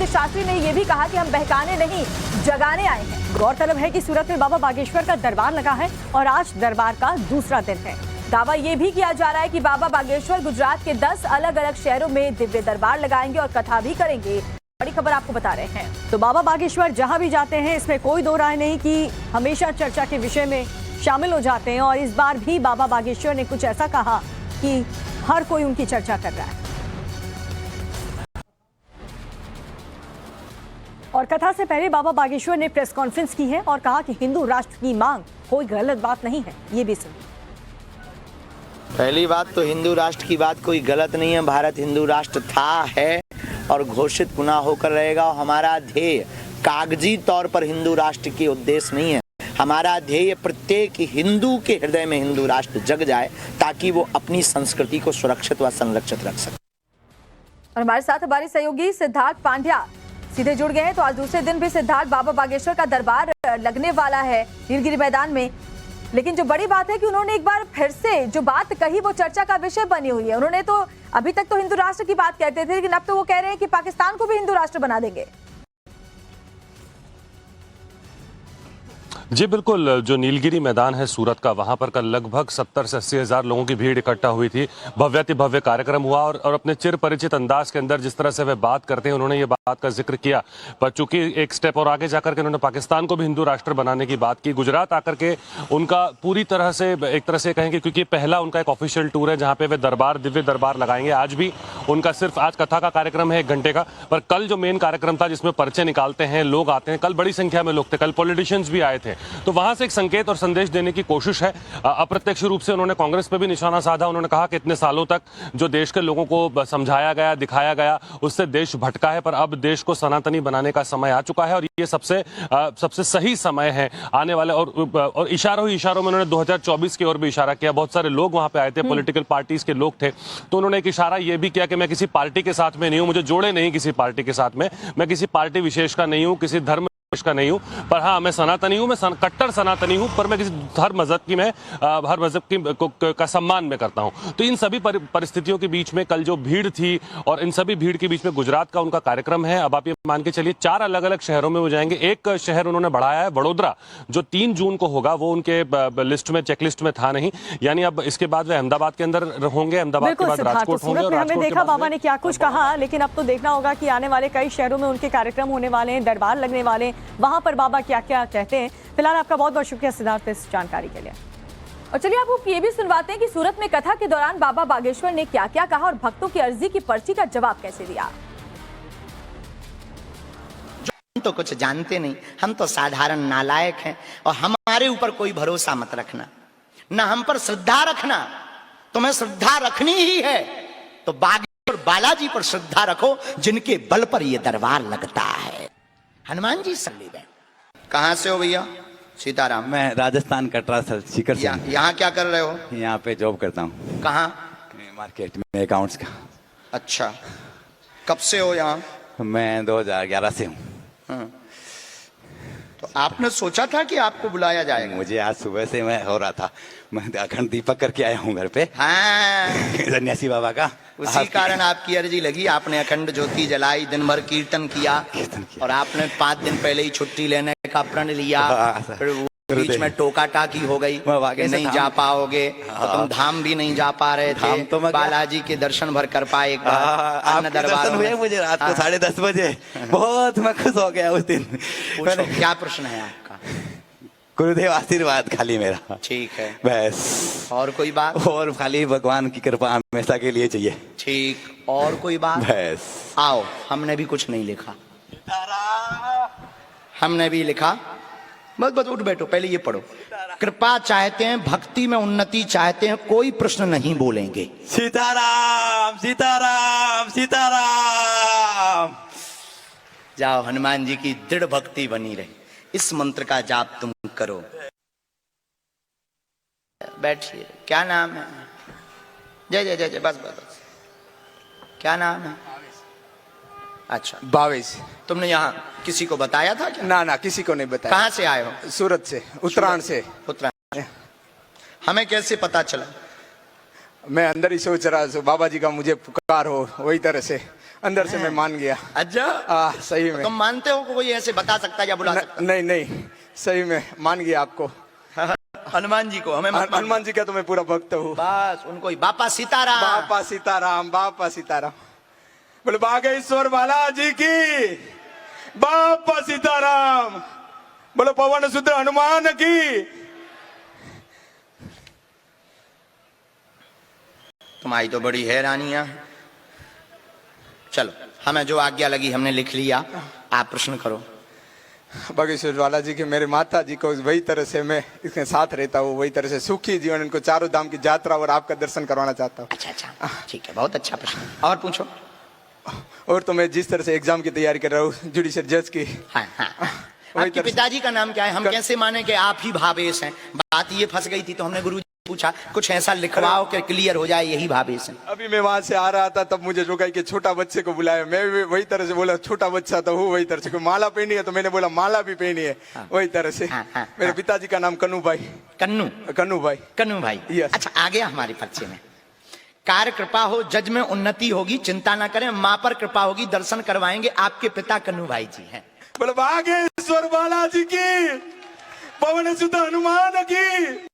आनंद शास्त्री ने यह भी कहा कि हम बहकाने नहीं, जगाने आए हैं। गौरतलब है कि सूरत में बाबा बागेश्वर का दरबार लगा है और आज दरबार का दूसरा दिन है। दावा यह भी किया जा रहा है कि बाबा बागेश्वर गुजरात के 10 अलग अलग शहरों में दिव्य दरबार लगाएंगे और कथा भी करेंगे। बड़ी खबर आपको बता रहे हैं। तो बाबा बागेश्वर जहां भी जाते हैं, इसमें कोई दो राय नहीं कि हमेशा चर्चा के विषय में शामिल हो जाते हैं और इस बार भी बाबा बागेश्वर ने कुछ ऐसा कहा कि हर कोई उनकी चर्चा कर रहा है। और कथा से पहले बाबा बागेश्वर ने प्रेस कॉन्फ्रेंस की है और कहा कि हिंदू राष्ट्र की मांग कोई गलत बात नहीं है। ये भी सुनिए। पहली बात तो हिंदू राष्ट्र की बात कोई गलत नहीं है। भारत हिंदू राष्ट्र था, है और घोषित पुनः होकर रहेगा। हमारा ध्येय कागजी तौर पर हिंदू राष्ट्र की उद्देश्य नहीं है। हमारा ध्येय प्रत्येक हिंदू के हृदय में हिंदू राष्ट्र जग जाए ताकि वो अपनी संस्कृति को सुरक्षित व संरक्षित रख सके। और हमारे साथ हमारे सहयोगी सिद्धार्थ पांड्या सीधे जुड़ गए हैं। तो आज दूसरे दिन भी सिद्धार्थ, बाबा बागेश्वर का दरबार लगने वाला है नीलगिरी मैदान में, लेकिन जो बड़ी बात है कि उन्होंने एक बार फिर से जो बात कही वो चर्चा का विषय बनी हुई है। उन्होंने तो अभी तक तो हिंदू राष्ट्र की बात कहते थे, लेकिन अब तो वो कह रहे हैं कि पाकिस्तान को भी हिंदू राष्ट्र बना देंगे। जी बिल्कुल, जो नीलगिरी मैदान है सूरत का, वहां पर कल लगभग 70 से 80 हज़ार लोगों की भीड़ इकट्ठा हुई थी। भव्याति भव्य कार्यक्रम हुआ और अपने चिर परिचित अंदाज के अंदर जिस तरह से वे बात करते हैं, उन्होंने ये बात का जिक्र किया। पर चूंकि एक स्टेप और आगे जाकर के उन्होंने पाकिस्तान को भी हिंदू राष्ट्र बनाने की बात की। गुजरात आकर के उनका पूरी तरह से एक तरह से कहेंगे, क्योंकि पहला उनका एक ऑफिशियल टूर है जहाँ पे वे दरबार, दिव्य दरबार लगाएंगे। आज भी उनका सिर्फ आज कथा का कार्यक्रम है 1 घंटे का, पर कल जो मेन कार्यक्रम था जिसमें पर्चे निकालते हैं, लोग आते हैं, कल बड़ी संख्या में लोग थे, कल पॉलिटिशियंस भी आए थे। तो वहां से एक संकेत और संदेश देने की कोशिश है। अप्रत्यक्ष रूप से उन्होंने कांग्रेस पे भी निशाना साधा। उन्होंने कहा कि इतने सालों तक जो देश के लोगों को समझाया गया, दिखाया गया, उससे देश भटका है, पर अब देश को सनातनी बनाने का समय आ चुका है और ये सबसे सही समय है आने वाले। और इशारों ही इशारों में उन्होंने 2024 की ओर भी इशारा किया। बहुत सारे लोग वहां पे आए थे, पॉलिटिकल पार्टीज के लोग थे, तो उन्होंने एक इशारा ये भी किया कि मैं किसी पार्टी के साथ में नहीं हूं, मुझे जोड़े नहीं किसी पार्टी के साथ में, मैं किसी पार्टी विशेष का नहीं हूं, किसी धर्म का नहीं हूं, पर हाँ मैं सनातनी हूं, मैं कट्टर सनातनी हूं, पर मैं किसी हर मजहब की हर मजहब की का सम्मान में करता हूं। तो इन सभी परिस्थितियों के बीच में कल जो भीड़ थी और इन सभी भीड़ के बीच में गुजरात का उनका कार्यक्रम है। अब आप ये मान के चलिए 4 अलग अलग शहरों में वो जाएंगे। एक शहर उन्होंने बढ़ाया है, वडोदरा, जो 3 जून को होगा, वो उनके लिस्ट में, चेकलिस्ट में था नहीं। यानी अब इसके बाद वे अहमदाबाद के अंदर होंगे, अहमदाबाद के बाद राजकोट होंगे। और हमने देखा बाबा ने क्या कुछ कहा, लेकिन अब तो देखना होगा कि आने वाले कई शहरों में उनके कार्यक्रम होने वाले हैं, दरबार लगने वाले हैं, वहां पर बाबा क्या क्या कहते हैं। फिलहाल आपका बहुत बहुत शुक्रिया सिद्धार्थ इस जानकारी के लिए। और चलिए आपको ये भी सुनवाते हैं कि सूरत में कथा के दौरान बाबा बागेश्वर ने क्या क्या कहा और भक्तों की अर्जी की पर्ची का जवाब कैसे दिया। हम तो कुछ जानते नहीं, हम तो साधारण नालायक हैं और हमारे ऊपर कोई भरोसा मत रखना, ना हम पर श्रद्धा रखना। तुम्हें श्रद्धा रखनी ही है तो बागेश्वर बालाजी पर श्रद्धा रखो, जिनके बल पर यह दरबार लगता है। हनुमान जी सल्ली बहन, कहाँ से हो भैया? सीताराम। मैं राजस्थान कटरा सर, सीकर से। यहाँ क्या कर रहे हो? यहाँ पे जॉब करता हूँ। कहाँ? मार्केट में, अकाउंट्स का। अच्छा, कब से हो यहाँ? मैं 2011 से हूँ। तो आपने सोचा था कि आपको बुलाया जाएगा? मुझे आज सुबह से मैं हो रहा था, मैं अखंड दीपक करके आया हूँ घर पे। हाँ, सन्यासी बाबा का। उसी कारण आपकी अर्जी लगी, आपने अखंड ज्योति जलाई, दिन भर कीर्तन किया और आपने 5 दिन पहले ही छुट्टी लेने का प्रण लिया। फिर बीच में टोका टाकी हो गई कि नहीं जा पाओगे, तो तुम धाम भी नहीं जा पा रहे थे, तो बालाजी के दर्शन भर कर पाए। आपके दर्शन हुए मुझे रात को 10:30 बजे, बहुत मैं खुश हो गया उस दिन। क्या प्रश्न है आपका? गुरुदेव आशीर्वाद खाली मेरा। ठीक है, बस। और कोई बात? और खाली भगवान की कृपा हमेशा के लिए चाहिए। ठीक, और कोई बात? बस। आओ, हमने भी कुछ नहीं लिखा, हमने भी लिखा। बस उठ बैठो, पहले ये पढ़ो। कृपा चाहते हैं, भक्ति में उन्नति चाहते हैं, कोई प्रश्न नहीं बोलेंगे। सीताराम सीताराम सीताराम। जाओ, हनुमान जी की दृढ़ भक्ति बनी रहे। इस मंत्र का जाप तुम करो। बैठिए। क्या नाम है? जय जय जय जय। बस बस बस। क्या नाम है? अच्छा, भावेश। तुमने यहाँ किसी को बताया था क्या? ना, किसी को नहीं बताया। कहाँ से आए हो? सूरत से, उत्तरायण से। उत्तरायण। हमें कैसे पता चला? मैं अंदर ही सोच रहा हूँ बाबा जी का मुझे पुकार हो, वही तरह से अंदर से मैं मान गया। अच्छा सही में। तुम मानते हो कि कोई ऐसे बता सकता है या बुला सकता नहीं नहीं, सही में मान गया आपको। है? हनुमान जी को हमें मत मानो। हनुमान जी का तो मैं पूरा भक्त हूँ। बस उनको ही बापा सीताराम। बापा सीताराम, बापा सीताराम। बोले बागेश्वर बालाजी की, बापा सीताराम। बोलो पवन सुत हनुमान की। तुम्हारी तो बड़ी हैरानियां। चलो हमें जो आज्ञा लगी हमने लिख लिया, आप प्रश्न करो। बागेश्वर बालाजी की मेरे माता जी को वही तरह से मैं इसके साथ रहता हूँ, वही तरह से सुखी जीवन, इनको चारों धाम की यात्रा और आपका दर्शन करवाना चाहता हूँ। अच्छा ठीक है, बहुत अच्छा प्रश्न। और पूछो। और तो मैं जिस तरह से एग्जाम की तैयारी कर रहा हूँ जुडिशियल जज की। हाँ। वही आपके तरह से- पिताजी का नाम क्या है? हम कैसे माने कि आप ही भावेश हैं? बात ये फंस गई थी तो हमने गुरुजी से पूछा कुछ ऐसा लिखवाओ कि क्लियर हो जाए यही भावेश है। अभी मैं वहां से आ रहा था तब मुझे रोकाई के छोटा बच्चे को बुलाया, मैं भी वही तरह से बोला छोटा बच्चा तो हूँ, वही तरह से कोई माला पहनी है तो मैंने बोला माला भी पहनी है। वही तरह से हाँ। मेरे पिताजी का नाम कन्नू भाई। कन्नू भाई। Yes. अच्छा आ गया हमारे पर्चे में। कार्य कृपा हो, जज में उन्नति होगी, चिंता ना करें, माँ पर कृपा होगी, दर्शन करवाएंगे। आपके पिता कन्नू भाई जी हैं। बोले बागेश्वर बालाजी की, पवन सुत हनुमान की।